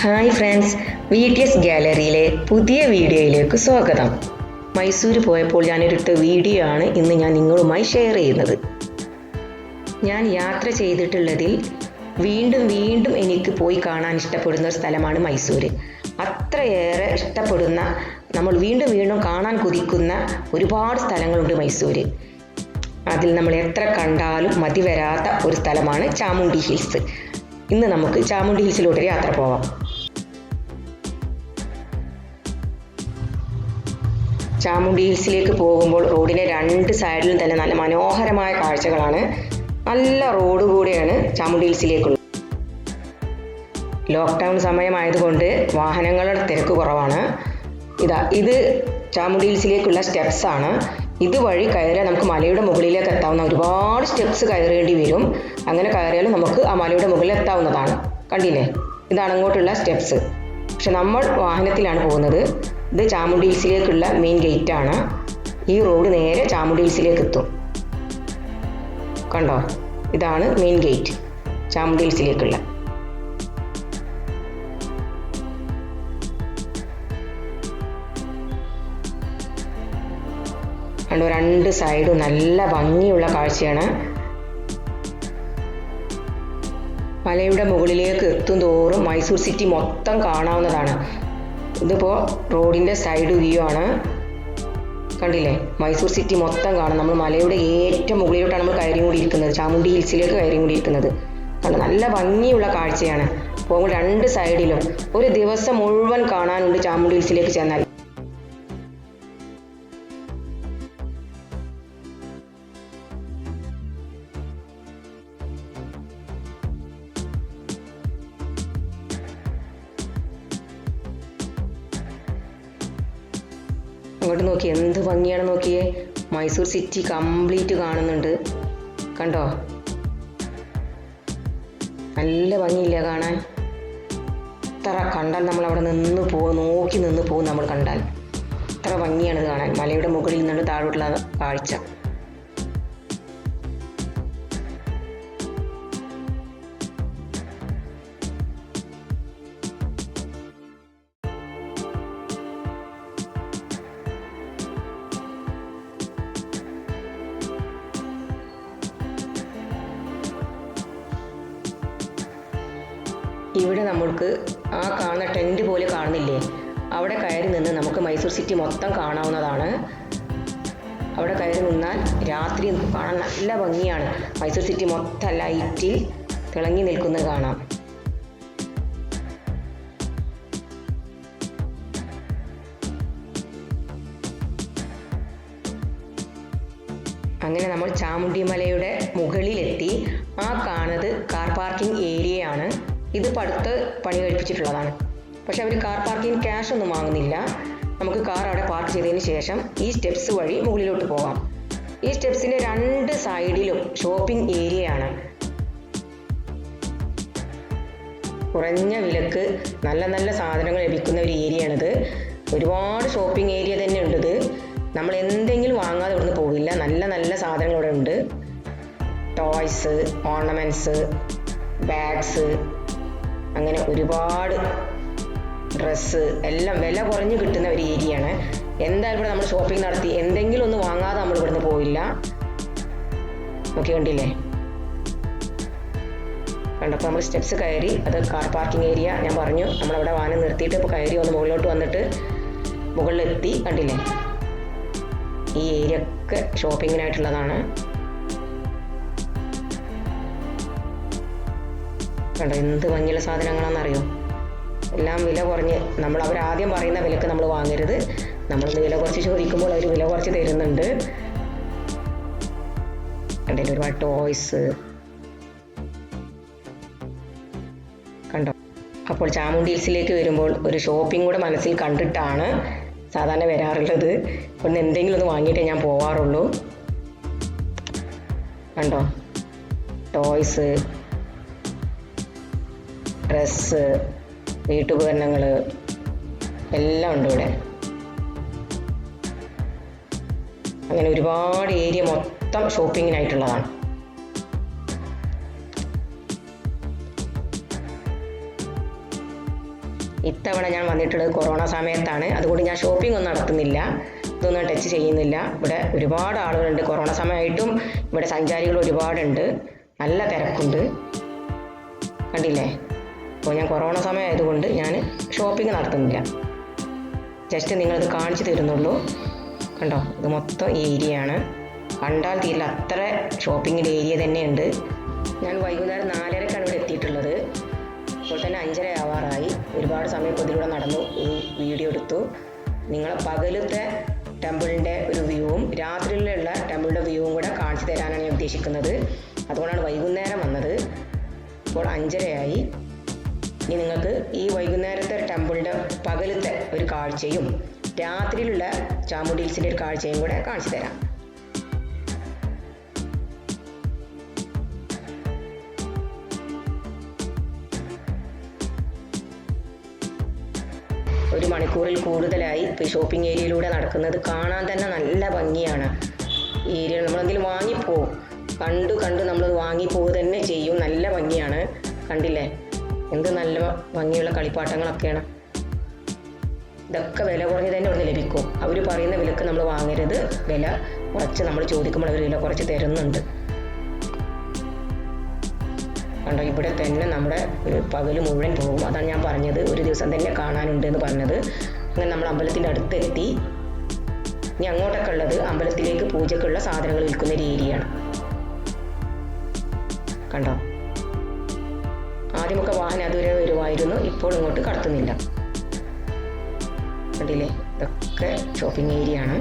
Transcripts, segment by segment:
Hi friends, VTS ഗാലറിയിലെ പുതിയ വീഡിയോയിലേക്ക് സ്വാഗതം. മൈസൂർ പോയപ്പോൾ ഞാനൊരിട്ട വീഡിയോ ആണ് ഇന്ന് ഞാൻ നിങ്ങളുമായി ഷെയർ ചെയ്യുന്നത്. ഞാൻ യാത്ര ചെയ്തിട്ടുള്ളതിൽ വീണ്ടും വീണ്ടും എനിക്ക് പോയി കാണാൻ ഇഷ്ടപ്പെടുന്ന ഒരു സ്ഥലമാണ് മൈസൂർ. അത്രയേറെ ഇഷ്ടപ്പെടുന്ന, നമ്മൾ വീണ്ടും വീണ്ടും കാണാൻ കൊതിക്കുന്ന ഒരുപാട് സ്ഥലങ്ങളുണ്ട് മൈസൂർ. അതിൽ നമ്മൾ എത്ര കണ്ടാലും മതി വരാത്ത ഒരു സ്ഥലമാണ് ചാമുണ്ഡി ഹിൽസ്. ഇന്ന് നമുക്ക് ചാമുണ്ഡി ഹിൽസിലോട്ടൊരു യാത്ര പോവാം. ചാമുണ്ഡി ഹിൽസിലേക്ക് പോകുമ്പോൾ റോഡിൻ്റെ രണ്ട് സൈഡിലും തന്നെ നല്ല മനോഹരമായ കാഴ്ചകളാണ്. നല്ല റോഡ് കൂടെയാണ് ചാമുണ്ഡി ഹിൽസിലേക്കുള്ളത്. ലോക്ക്ഡൗൺ സമയമായതുകൊണ്ട് വാഹനങ്ങളുടെ തിരക്ക് കുറവാണ്. ഇത് ചാമുണ്ഡി ഹിൽസിലേക്കുള്ള സ്റ്റെപ്സ് ആണ്. ഇതുവഴി കയറിയാൽ നമുക്ക് മലയുടെ മുകളിലേക്ക് എത്താവുന്ന ഒരുപാട് സ്റ്റെപ്സ് കയറേണ്ടി വരും. അങ്ങനെ കയറിയാലും നമുക്ക് ആ മലയുടെ മുകളിൽ എത്താവുന്നതാണ്. കണ്ടില്ലേ, ഇതാണ് അങ്ങോട്ടുള്ള സ്റ്റെപ്സ്. പക്ഷെ നമ്മൾ വാഹനത്തിലാണ് പോകുന്നത്. ഇത് ചാമുണ്ഡി ഹിൽസിലേക്കുള്ള മെയിൻ ഗേറ്റ് ആണ്. ഈ റോഡ് നേരെ ചാമുണ്ഡി ഹിൽസിലേക്ക് എത്തും. കണ്ടോ, ഇതാണ് മെയിൻ ഗേറ്റ് ചാമുണ്ഡി ഹിൽസിലേക്കുള്ള. കണ്ടോ, രണ്ട് സൈഡും നല്ല ഭംഗിയുള്ള കാഴ്ചയാണ്. മലയുടെ മുകളിലേക്ക് എത്തും തോറും മൈസൂർ സിറ്റി മൊത്തം കാണാവുന്നതാണ്. ഇതിപ്പോൾ റോഡിൻ്റെ സൈഡ് വ്യൂ ആണ്. കണ്ടില്ലേ, മൈസൂർ സിറ്റി മൊത്തം കാണാം. നമ്മൾ മലയുടെ ഏറ്റവും മുകളിലോട്ടാണ് നമ്മൾ കയറിക്കൊണ്ടിരിക്കുന്നത്, ചാമുണ്ഡി ഹിൽസിലേക്ക് കയറിക്കൊണ്ടിരിക്കുന്നത്. കണ്ടോ, നല്ല ഭംഗിയുള്ള കാഴ്ചയാണ്. പോകുമ്പോൾ രണ്ട് സൈഡിലും ഒരു ദിവസം മുഴുവൻ കാണാനുണ്ട് ചാമുണ്ഡി ഹിൽസിലേക്ക് ചെന്നാൽ. അങ്ങോട്ട് നോക്കി, എന്ത് ഭംഗിയാണ് നോക്കിയേ. മൈസൂർ സിറ്റി കംപ്ലീറ്റ് കാണുന്നുണ്ട്. കണ്ടോ, നല്ല ഭംഗിയില്ല കാണാൻ. എത്ര കണ്ടാൽ നമ്മൾ അവിടെ നോക്കി നിന്ന് പോകും. നമ്മൾ കണ്ടാൽ എത്ര ഭംഗിയാണ് കാണാൻ. മലയുടെ മുകളിൽ നിന്നുകൊണ്ട് താഴോട്ടുള്ള കാഴ്ച. ഇവിടെ നമ്മൾക്ക് ആ കാണുന്ന ടെൻറ്റ് പോലെ കാണുന്നില്ലേ, അവിടെ കയറി നിന്ന് നമുക്ക് മൈസൂർ സിറ്റി മൊത്തം കാണാവുന്നതാണ്. അവിടെ കയറി നിന്നാൽ രാത്രി കാണാൻ നല്ല ഭംഗിയാണ്. മൈസൂർ സിറ്റി മൊത്തം ലൈറ്റിൽ തിളങ്ങി നിൽക്കുന്നത് കാണാം. അങ്ങനെ നമ്മൾ ചാമുണ്ഡി മലയുടെ മുകളിലെത്തി. ആ കാണുന്നത് കാർ പാർക്കിംഗ് ഏരിയയാണ്. ഇത് പടുത്ത് പണി കഴിപ്പിച്ചിട്ടുള്ളതാണ്. പക്ഷെ അവർ കാർ പാർക്കിംഗ് ക്യാഷ് ഒന്നും വാങ്ങുന്നില്ല. നമുക്ക് കാർ അവിടെ പാർക്ക് ചെയ്തതിന് ശേഷം ഈ സ്റ്റെപ്സ് വഴി മുകളിലോട്ട് പോകാം. ഈ സ്റ്റെപ്സിൻ്റെ രണ്ട് സൈഡിലും ഷോപ്പിംഗ് ഏരിയയാണ്. കുറഞ്ഞ വിലക്ക് നല്ല നല്ല സാധനങ്ങൾ ലഭിക്കുന്ന ഒരു ഏരിയയാണിത്. ഒരുപാട് ഷോപ്പിംഗ് ഏരിയ തന്നെ ഉണ്ട്. ഇത് നമ്മൾ എന്തെങ്കിലും വാങ്ങാതെ ഇവിടുന്ന് പോകില്ല. നല്ല നല്ല സാധനങ്ങൾ ഇവിടെ ഉണ്ട്. ടോയ്സ്, ഓർണമെൻറ്റ്സ്, ബാഗ്സ്, അങ്ങനെ ഒരുപാട് ഡ്രസ്സ് എല്ലാം വില കുറഞ്ഞ് കിട്ടുന്ന ഒരു ഏരിയയാണ്. എന്തായാലും ഇവിടെ നമ്മൾ ഷോപ്പിംഗ് നടത്തി എന്തെങ്കിലും ഒന്ന് വാങ്ങാതെ നമ്മൾ ഇവിടുന്ന് പോയില്ല. നോക്കി, കണ്ടില്ലേ, കണ്ടപ്പോൾ നമ്മൾ സ്റ്റെപ്സ് കയറി. അത് കാർ പാർക്കിംഗ് ഏരിയ ഞാൻ പറഞ്ഞു. നമ്മളവിടെ വാഹനം നിർത്തിയിട്ട് ഇപ്പോൾ കയറി ഒന്ന് മുകളിലോട്ട് വന്നിട്ട് മുകളിലെത്തി. കണ്ടില്ലേ, ഈ ഏരിയ ഒക്കെ ഷോപ്പിങ്ങിനായിട്ടുള്ളതാണ്. കണ്ടോ, എന്ത് ഭംഗിയുള്ള സാധനങ്ങളാണെന്നറിയോ. എല്ലാം വില കുറഞ്ഞ്, അവരാദ്യം പറയുന്ന വിലക്ക് നമ്മൾ വാങ്ങരുത്. നമ്മളൊന്ന് വില കുറച്ച് ചോദിക്കുമ്പോൾ അവർ വില കുറച്ച് തരുന്നുണ്ട്. കണ്ടില്ല, ഒരുപാട് ടോയ്സ് കണ്ടോ. അപ്പോൾ ചാമുണ്ഡി ഹിൽസിലേക്ക് വരുമ്പോൾ ഒരു ഷോപ്പിംഗ് കൂടെ മനസ്സിൽ കണ്ടിട്ടാണ് സാധാരണ വരാറുള്ളത്. ഒന്ന് എന്തെങ്കിലും ഒന്ന് വാങ്ങിയിട്ടേ ഞാൻ പോവാറുള്ളൂ. കണ്ടോ, ടോയ്സ്, ഡ്രസ്സ്, വീട്ടുപകരണങ്ങൾ എല്ലാം ഉണ്ട് ഇവിടെ. അങ്ങനെ ഒരുപാട് ഏരിയ മൊത്തം ഷോപ്പിങ്ങിനായിട്ടുള്ളതാണ്. ഇത്തവണ ഞാൻ വന്നിട്ടുള്ളത് കൊറോണ സമയത്താണ്. അതുകൊണ്ട് ഞാൻ ഷോപ്പിംഗ് ഒന്നും നടത്തുന്നില്ല, ഇതൊന്നും ടച്ച് ചെയ്യുന്നില്ല. ഇവിടെ ഒരുപാട് ആളുകളുണ്ട്. കൊറോണ സമയമായിട്ടും ഇവിടെ സഞ്ചാരികൾ ഒരുപാടുണ്ട്, നല്ല തിരക്കുണ്ട്. കണ്ടില്ലേ? അപ്പോൾ ഞാൻ കൊറോണ സമയമായതുകൊണ്ട് ഞാൻ ഷോപ്പിംഗ് നടത്തുന്നില്ല, ജസ്റ്റ് നിങ്ങളിത് കാണിച്ചു തരുന്നുള്ളൂ. കണ്ടോ, ഇത് മൊത്തം ഏരിയയാണ്, കണ്ടാൽ തീരില്ല അത്ര ഷോപ്പിങ്ങിൻ്റെ ഏരിയ തന്നെയുണ്ട്. ഞാൻ വൈകുന്നേരം 4:30-ക്കാണ് ഇവിടെ എത്തിയിട്ടുള്ളത്. ഇപ്പോൾ തന്നെ 5:30 ആവാറായി. ഒരുപാട് സമയം ഇപ്പോൾ ഇതിലൂടെ നടന്നു, വീഡിയോ എടുത്തു. നിങ്ങളെ പകലത്തെ ടെമ്പിളിൻ്റെ ഒരു വ്യൂവും രാത്രിയിലുള്ള ടെമ്പിളിൻ്റെ വ്യൂവും കൂടെ കാണിച്ചു തരാനാണ് ഞാൻ ഉദ്ദേശിക്കുന്നത്. അതുകൊണ്ടാണ് വൈകുന്നേരം വന്നത്. ഇപ്പോൾ 5:30 ആയി. ഇനി നിങ്ങൾക്ക് ഈ വൈകുന്നേരത്തെ ടെമ്പിളിൻ്റെ പകലത്തെ ഒരു കാഴ്ചയും രാത്രിയിലുള്ള ചാമുണ്ഡി ഹിൽസിൻ്റെ ഒരു കാഴ്ചയും കൂടെ കാണിച്ചു തരാം. ഒരു മണിക്കൂറിൽ കൂടുതലായി ഇപ്പോൾ ഷോപ്പിംഗ് ഏരിയയിലൂടെ നടക്കുന്നത്. കാണാൻ തന്നെ നല്ല ഭംഗിയാണ് ഈ ഏരിയ. നമ്മളെന്തെങ്കിലും വാങ്ങിപ്പോവും, കണ്ടു നമ്മളത് വാങ്ങിപ്പോവുക തന്നെ ചെയ്യും. നല്ല ഭംഗിയാണ്, കണ്ടില്ലേ? എന്ത് നല്ല ഭംഗിയുള്ള കളിപ്പാട്ടങ്ങളൊക്കെയാണ്. ഇതൊക്കെ വില കുറഞ്ഞ് തന്നെ ഇവിടെ ലഭിക്കും. അവർ പറയുന്ന വിലക്ക് നമ്മൾ വാങ്ങരുത്, വില കുറച്ച് നമ്മൾ ചോദിക്കുമ്പോൾ അവർ വില കുറച്ച് തരുന്നുണ്ട്. കണ്ടോ, ഇവിടെ തന്നെ നമ്മുടെ പകൽ മുഴുവൻ പോകും. അതാണ് ഞാൻ പറഞ്ഞത്, ഒരു ദിവസം തന്നെ കാണാനുണ്ട് എന്ന് പറഞ്ഞത്. അങ്ങനെ നമ്മൾ അമ്പലത്തിൻ്റെ അടുത്തെത്തി. ഇനി അങ്ങോട്ടൊക്കെ ഉള്ളത് അമ്പലത്തിലേക്ക് പൂജക്കുള്ള സാധനങ്ങൾ വിൽക്കുന്ന ഒരു ഏരിയയാണ്. കണ്ടോ, ആദ്യമൊക്കെ വാഹനം അതുവരെ വരുമായിരുന്നു, ഇപ്പോൾ ഇങ്ങോട്ട് കടത്തുന്നില്ല. കണ്ടില്ലേ, ഇതൊക്കെ ഷോപ്പിംഗ് ഏരിയ ആണ്.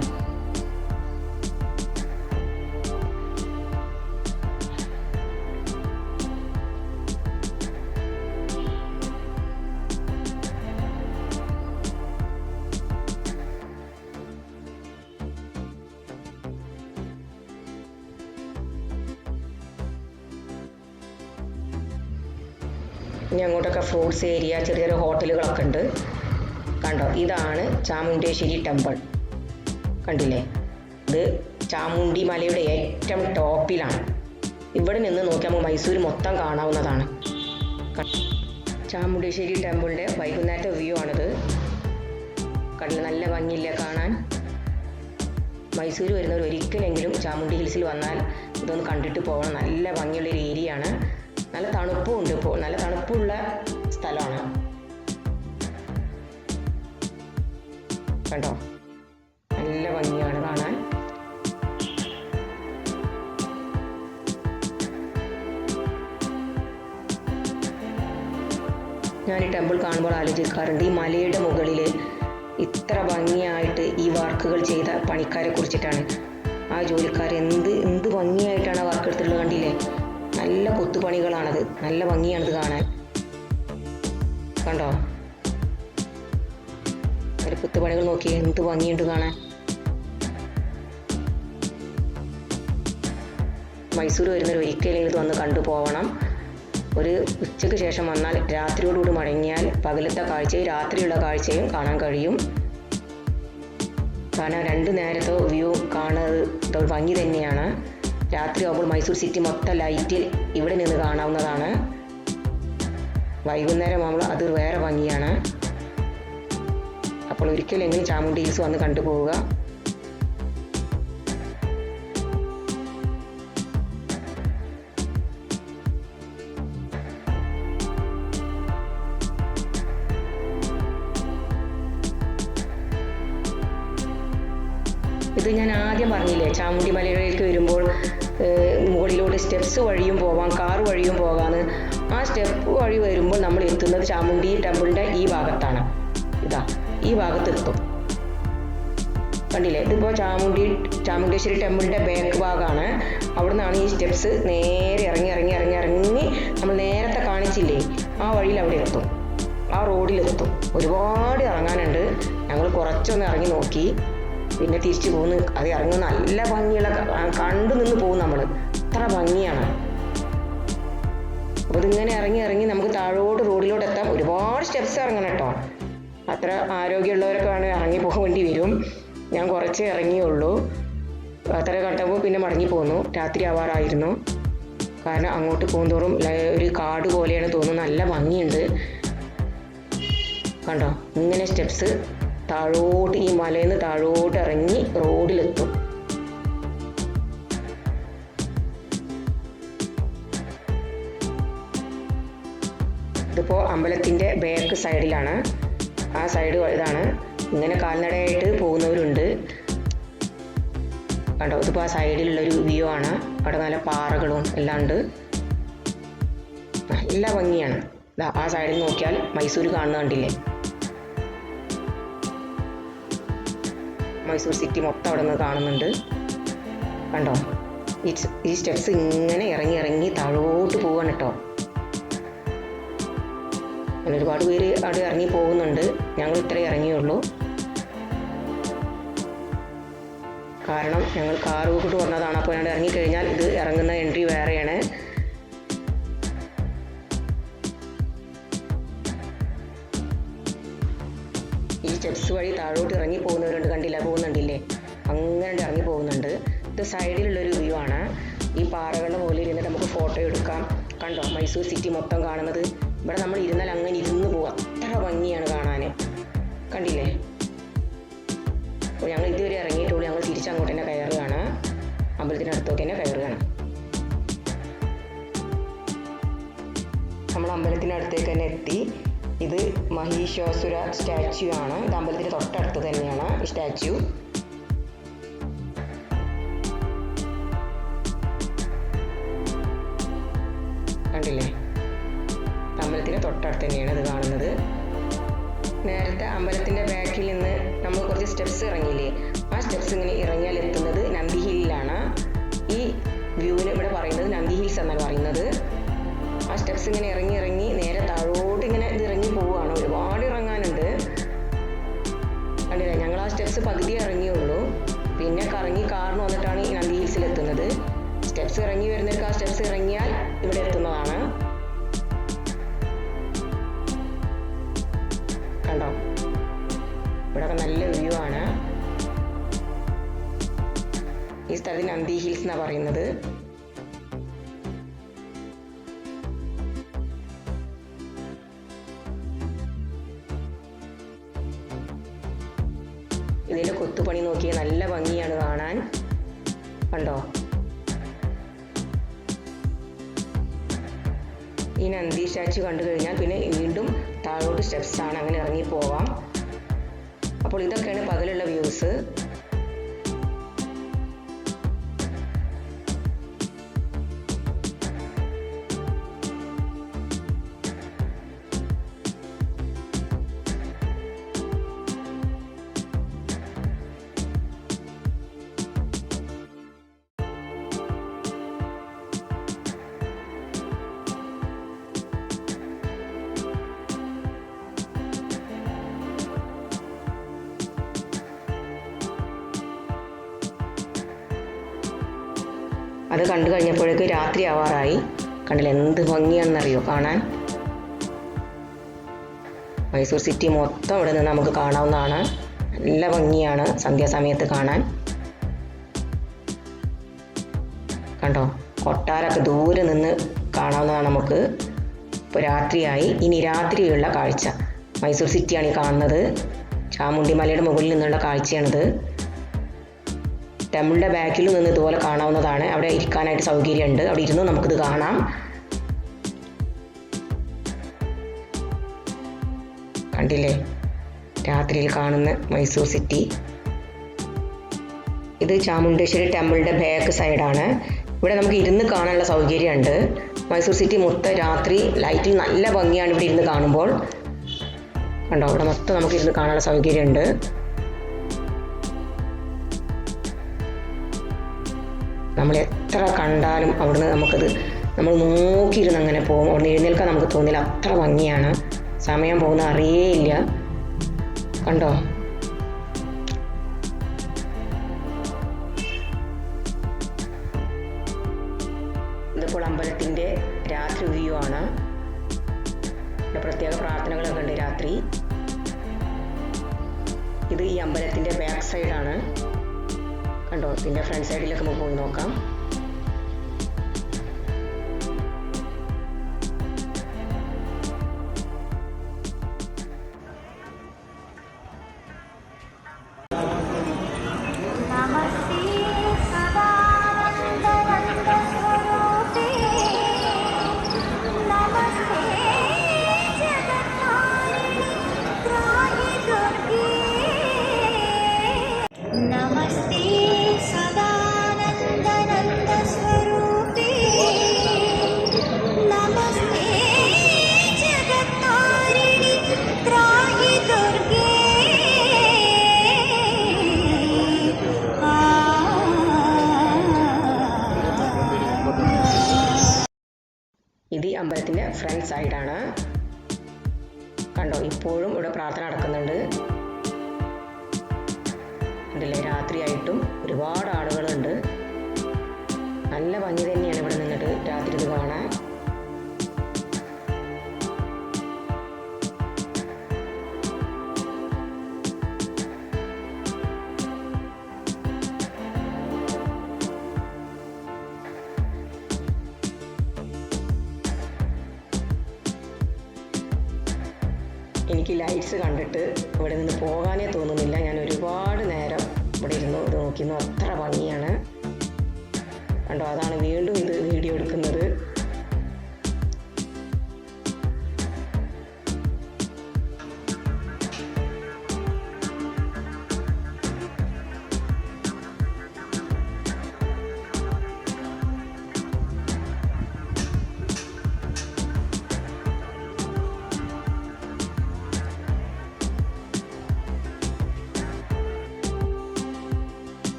ഇനി അങ്ങോട്ടൊക്കെ ഫ്രൂട്ട്സ് ഏരിയ, ചെറിയ ചെറിയ ഹോട്ടലുകളൊക്കെ ഉണ്ട്. കണ്ടോ, ഇതാണ് ചാമുണ്ടേശ്വരി ടെമ്പിൾ. കണ്ടില്ലേ, ഇത് ചാമുണ്ഡി മലയുടെ ഏറ്റവും ടോപ്പിലാണ്. ഇവിടെ നിന്ന് നോക്കിയാൽ മൈസൂർ മൊത്തം കാണാവുന്നതാണ്. ചാമുണ്ടേശ്വരി ടെമ്പിളിൻ്റെ വൈകുന്നേരത്തെ വ്യൂ ആണിത്. കണ്ടില്ല, നല്ല ഭംഗിയില്ലേ കാണാൻ? മൈസൂർ വരുന്നവർ ഒരിക്കലെങ്കിലും ചാമുണ്ഡി ഹിൽസിൽ വന്നാൽ ഇതൊന്ന് കണ്ടിട്ട് പോകണം. നല്ല ഭംഗിയുള്ളൊരു ഏരിയ ആണ്. നല്ല തണുപ്പും ഉണ്ട്, ഇപ്പോൾ നല്ല തണുപ്പുള്ള സ്ഥലമാണ്. കണ്ടോ, നല്ല ഭംഗിയാണ് കാണാൻ. ഞാൻ ഈ ടെമ്പിൾ കാണുമ്പോൾ ആലോചിക്കാറുണ്ട്, ഈ മലയുടെ മുകളിൽ ഇത്ര ഭംഗിയായിട്ട് ഈ വർക്കുകൾ ചെയ്ത പണിക്കാരെ കുറിച്ചിട്ടാണ്. ആ ജോലിക്കാർ എന്ത് ഭംഗിയായിട്ടാണ് ആ വർക്ക് എടുത്തിട്ടുള്ളത്. കണ്ടില്ലേ, നല്ല കൊത്തുപണികളാണത്, നല്ല ഭംഗിയാണിത് കാണാൻ. കണ്ടോ, ഒരു കൊത്തുപണികൾ നോക്കി എന്ത് ഭംഗിയുണ്ട് കാണാൻ. മൈസൂർ വരുന്നവർ ഒരിക്കലെങ്കിലും ഇത് വന്ന് കണ്ടു പോകണം. ഒരു ഉച്ചയ്ക്ക് ശേഷം വന്നാൽ രാത്രിയോടുകൂടി മടങ്ങിയാൽ പകലത്തെ കാഴ്ചയും രാത്രിയുള്ള കാഴ്ചയും കാണാൻ കഴിയും. കാരണം 2 നേരത്തെ വ്യൂ കാണുന്നത് ഭംഗി തന്നെയാണ്. രാത്രി ആകുമ്പോൾ മൈസൂർ സിറ്റി മൊത്തം ലൈറ്റിൽ ഇവിടെ നിന്ന് കാണാവുന്നതാണ്. വൈകുന്നേരം ആകുമ്പോൾ അത് വേറെ ഭംഗിയാണ്. അപ്പോൾ ഒരിക്കലെങ്കിലും ചാമുണ്ഡി ഹിൽസ് വന്ന് കണ്ടുപോവുക. ഇത് ഞാൻ ആദ്യം പറഞ്ഞില്ലേ, ചാമുണ്ഡി മലയിലേക്ക് വരുമ്പോൾ മുകളിലൂടെ സ്റ്റെപ്സ് വഴിയും പോവാം, കാർ വഴിയും പോകാമെന്ന്. ആ സ്റ്റെപ്പ് വഴി വരുമ്പോൾ നമ്മൾ എത്തുന്നത് ചാമുണ്ഡി ടെമ്പിളിൻ്റെ ഈ ഭാഗത്താണ്. ഇതാ ഈ ഭാഗത്തെത്തും. കണ്ടില്ലേ, ഇതിപ്പോൾ ചാമുണ്ടേശ്വരി ടെമ്പിളിൻ്റെ ബാക്ക് ഭാഗമാണ്. അവിടെ നിന്നാണ് ഈ സ്റ്റെപ്സ് നേരെ ഇറങ്ങി നമ്മൾ നേരത്തെ കാണിച്ചില്ലേ, ആ വഴിയിൽ അവിടെ എത്തും, ആ റോഡിലെത്തും. ഒരുപാട് ഇറങ്ങാനുണ്ട്. ഞങ്ങൾ കുറച്ചൊന്ന് ഇറങ്ങി നോക്കി, പിന്നെ തിരിച്ചു പോകുന്നു. അത് ഇറങ്ങുന്ന നല്ല ഭംഗിയുള്ള കണ്ടു നിന്ന് പോകും നമ്മൾ, അത്ര ഭംഗിയാണ്. അപ്പോൾ ഇതിങ്ങനെ ഇറങ്ങി നമുക്ക് താഴോട്ട് റോഡിലോട്ട് എത്താം. ഒരുപാട് സ്റ്റെപ്സ് ഇറങ്ങണം കേട്ടോ. അത്ര ആരോഗ്യമുള്ളവരൊക്കെ വേണമെങ്കിൽ ഇറങ്ങി പോകേണ്ടി വരും. ഞാൻ കുറച്ചേ ഇറങ്ങിയുള്ളൂ. അത്ര കണ്ടപ്പോൾ പിന്നെ മടങ്ങി പോന്നു. രാത്രി ആവാറായിരുന്നു. കാരണം അങ്ങോട്ട് പോകുന്തോറും ഒരു കാട് പോലെയാണ് തോന്നുന്നത്. നല്ല ഭംഗിയുണ്ട് കണ്ടോ, ഇങ്ങനെ സ്റ്റെപ്സ് താഴോട്ട് ഈ മലയിൽ നിന്ന് താഴോട്ട് ഇറങ്ങി റോഡിലെത്തും. ഇതിപ്പോൾ അമ്പലത്തിൻ്റെ ബാക്ക് സൈഡിലാണ്. ആ സൈഡ് ഇതാണ്. ഇങ്ങനെ കാൽനടയായിട്ട് പോകുന്നവരുണ്ട്. കണ്ടോ, ഇതിപ്പോൾ ആ സൈഡിലുള്ളൊരു വ്യൂ ആണ്. അവിടെ നല്ല പാറകളും എല്ലാം ഉണ്ട്. നല്ല ഭംഗിയാണ്. ആ സൈഡിൽ നോക്കിയാൽ മൈസൂർ കാണുന്ന കണ്ടില്ലേ, മൈസൂർ സിറ്റി മൊത്തം അവിടെ നിന്ന് കാണുന്നുണ്ട്. കണ്ടോ, ഈ സ്റ്റെപ്സ് ഇങ്ങനെ ഇറങ്ങി ഇറങ്ങി താഴോട്ട് പോവാണ് കേട്ടോ. ഒരുപാട് പേര് അവിടെ ഇറങ്ങി പോകുന്നുണ്ട്. ഞങ്ങൾ ഇത്രേ ഇറങ്ങിയുള്ളൂ. കാരണം ഞങ്ങൾ കാർ കൊണ്ട് വന്നതാണ്. അപ്പോൾ ഞങ്ങൾ ഇറങ്ങിക്കഴിഞ്ഞാൽ ഇത് ഇറങ്ങുന്ന എൻട്രി വേറെയാണ്. ഈ സ്റ്റെപ്സ് വഴി താഴോട്ട് ഇറങ്ങി പോകുന്നവരുണ്ട്. പോകുന്നുണ്ടില്ലേ, അങ്ങനെ ഇറങ്ങി പോകുന്നുണ്ട്. ഇത് സൈഡിലുള്ളൊരു വ്യൂ ആണ്. ഈ പാറകളുടെ മുകളിൽ ഇരുന്നിട്ട് നമുക്ക് ഫോട്ടോ എടുക്കാം. കണ്ടോ, മൈസൂർ സിറ്റി മൊത്തം കാണുന്നത്. ഇവിടെ നമ്മൾ ഇരുന്നാൽ അങ്ങനെ ഇരുന്ന് പോകും. അത്ര ഭംഗിയാണ് കാണാൻ. കണ്ടില്ലേ. അപ്പോൾ ഞങ്ങൾ ഇതുവരെ ഇറങ്ങിയിട്ടുള്ളൂ. ഞങ്ങൾ തിരിച്ചങ്ങോട്ട് തന്നെ കയറുകയാണ്. അമ്പലത്തിനടുത്തോട്ട് തന്നെ കയറുകയാണ്. നമ്മൾ അമ്പലത്തിനടുത്തേക്ക് തന്നെ എത്തി. ഇത് മഹീഷാസുര സ്റ്റാച്യു ആണ്. ഇത് അമ്പലത്തിന് തൊട്ടടുത്ത് തന്നെയാണ് ഈ സ്റ്റാച്യു. കണ്ടില്ലേ, അമ്പലത്തിന് തൊട്ടടുത്ത് തന്നെയാണ് ഇത് കാണുന്നത്. നേരത്തെ അമ്പലത്തിൻ്റെ ബാക്കിൽ നിന്ന് നമ്മൾ കുറച്ച് സ്റ്റെപ്സ് ഇറങ്ങിയില്ലേ, ആ സ്റ്റെപ്സ് ഇങ്ങനെ ഇറങ്ങിയാൽ എത്തുന്നത് നന്ദി ഹില്ലിലാണ്. ഈ വ്യൂവിന് ഇവിടെ പറയുന്നത് നന്ദി ഹിൽസ് എന്നാണ് പറയുന്നത്. ആ സ്റ്റെപ്സ് ഇങ്ങനെ ഇറങ്ങി ഇറങ്ങി നേരെ താഴോട്ട് ഇങ്ങനെ ഇത് ഇറങ്ങി പോവുകയാണ്. ഒരുപാട് ഇറങ്ങാനുണ്ട്. കണ്ടില്ലേ, ഞങ്ങൾ ആ സ്റ്റെപ്സ് പകുതി ഇറങ്ങിയുള്ളൂ. പിന്നെ കറങ്ങി കാറിന് വന്നിട്ടാണ് ഈ നന്ദി ഹിൽസിൽ എത്തുന്നത്. സ്റ്റെപ്സ് ഇറങ്ങി വരുന്നവർക്ക് ആ സ്റ്റെപ്സ് ഇറങ്ങിയാൽ ഇവിടെ എത്തുന്നതാണ്. കണ്ടോ, ഇവിടെ നല്ല വ്യൂ ആണ്. ഈ സ്ഥലത്ത് നന്ദി ഹിൽസ് എന്നാണ് പറയുന്നത്. ഇതിൻ്റെ കൊത്തുപണി നോക്കിയാൽ നല്ല ഭംഗിയാണ് കാണാൻ. കണ്ടോ, ഈ നന്ദി സ്റ്റാച്യു കണ്ടു കഴിഞ്ഞാൽ പിന്നെ വീണ്ടും താഴോട്ട് സ്റ്റെപ്സ് ആണ്. അങ്ങനെ ഇറങ്ങി പോവാം. അപ്പോൾ ഇതൊക്കെയാണ് പകലുള്ള വ്യൂസ്. അത് കണ്ടു കഴിഞ്ഞപ്പോഴേക്ക് രാത്രി ആവാറായി. കണ്ടില്ല, എന്ത് ഭംഗിയാണെന്നറിയോ കാണാൻ. മൈസൂർ സിറ്റി മൊത്തം ഇവിടെ നിന്ന് നമുക്ക് കാണാവുന്നതാണ്. നല്ല ഭംഗിയാണ് സന്ധ്യാസമയത്ത് കാണാൻ. കണ്ടോ, കൊട്ടാരമൊക്കെ ദൂരെ നിന്ന് കാണാവുന്നതാണ് നമുക്ക്. ഇപ്പോൾ രാത്രിയായി. ഇനി രാത്രിയുള്ള കാഴ്ച. മൈസൂർ സിറ്റിയാണ് ഈ കാണുന്നത്. ചാമുണ്ഡി മലയുടെ മുകളിൽ നിന്നുള്ള കാഴ്ചയാണിത്. ടെമ്പിളിൻ്റെ ബാക്കിൽ നിന്ന് ഇതുപോലെ കാണാവുന്നതാണ്. അവിടെ ഇരിക്കാനായിട്ട് സൗകര്യമുണ്ട്. അവിടെ ഇരുന്ന് നമുക്കിത് കാണാം. കണ്ടില്ലേ, രാത്രിയിൽ കാണുന്ന മൈസൂർ സിറ്റി. ഇത് ചാമുണ്ടേശ്വരി ടെമ്പിളിൻ്റെ ബാക്ക് സൈഡാണ്. ഇവിടെ നമുക്ക് ഇരുന്ന് കാണാനുള്ള സൗകര്യമുണ്ട്. മൈസൂർ സിറ്റി മൊത്തം രാത്രി ലൈറ്റിൽ നല്ല ഭംഗിയാണ് ഇവിടെ ഇരുന്ന് കാണുമ്പോൾ. കണ്ടോ, ഇവിടെ മൊത്തം നമുക്ക് ഇരുന്ന് കാണാനുള്ള സൗകര്യമുണ്ട്. നമ്മൾ എത്ര കണ്ടാലും അവിടുന്ന് നമ്മൾ നോക്കിയിരുന്ന് അങ്ങനെ പോകും. അവിടുന്ന് എഴുന്നേൽക്കാൻ നമുക്ക് തോന്നില്ല. അത്ര ഭംഗിയാണ്. സമയം പോകുന്ന അറിയേയില്ല. കണ്ടോ, ഇതിപ്പോൾ അമ്പലത്തിൻ്റെ രാത്രി വ്യൂ ആണ്. ഇവിടെ പ്രത്യേക പ്രാർത്ഥനകളൊക്കെ ഉണ്ട് രാത്രി. ഇത് ഈ അമ്പലത്തിൻ്റെ ബാക്ക് സൈഡാണ്. കണ്ടോ, ഇതിൻ്റെ ഫ്രണ്ട് സൈഡിലൊക്കെ നമുക്ക് പോയി നോക്കാം. ഫ്രണ്ട് സൈഡാണ്. കണ്ടോ, ഇപ്പോഴും ഇവിടെ പ്രാർത്ഥന നടക്കുന്നുണ്ട്. ഉണ്ടല്ലേ, രാത്രിയായിട്ടും ഒരുപാട് ആളുകളുണ്ട്. നല്ല ഭംഗി തന്നെയാണ് ഇവിടെ നിന്നിട്ട് രാത്രി ഇത് കാണാൻ. എനിക്ക് ലൈറ്റ്സ് കണ്ടിട്ട് ഇവിടെ നിന്ന് പോകാനേ തോന്നുന്നില്ല. ഞാൻ ഒരുപാട് നേരം ഇവിടെ ഇരുന്നു ഇത് നോക്കിയിരുന്നു. അത്ര ഭംഗിയാണ്. കണ്ടോ, അതാണ് വീണ്ടും ഇത് വീഡിയോ എടുക്കുന്നത്.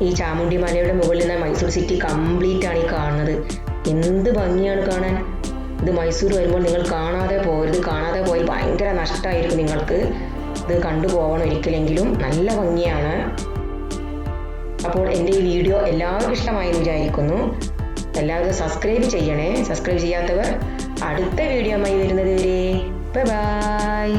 ഈ ചാമുണ്ഡി മലയുടെ മുകളിൽ നിന്ന് മൈസൂർ സിറ്റി കംപ്ലീറ്റ് ആണ് ഈ കാണുന്നത്. എന്ത് ഭംഗിയാണ് കാണാൻ. ഇത് മൈസൂർ വരുമ്പോൾ നിങ്ങൾ കാണാതെ പോകരുത്. കാണാതെ പോയി ഭയങ്കര നഷ്ടമായിരിക്കും നിങ്ങൾക്ക്. ഇത് കണ്ടുപോകണം ഒരിക്കലെങ്കിലും. നല്ല ഭംഗിയാണ്. അപ്പോൾ എൻ്റെ ഈ വീഡിയോ എല്ലാവർക്കും ഇഷ്ടമായി എന്ന് വിചാരിക്കുന്നു. എല്ലാവരും സബ്സ്ക്രൈബ് ചെയ്യണേ. സബ്സ്ക്രൈബ് ചെയ്യാത്തവർ അടുത്ത വീഡിയോയുമായി വരുന്നത് വരെ ബൈ.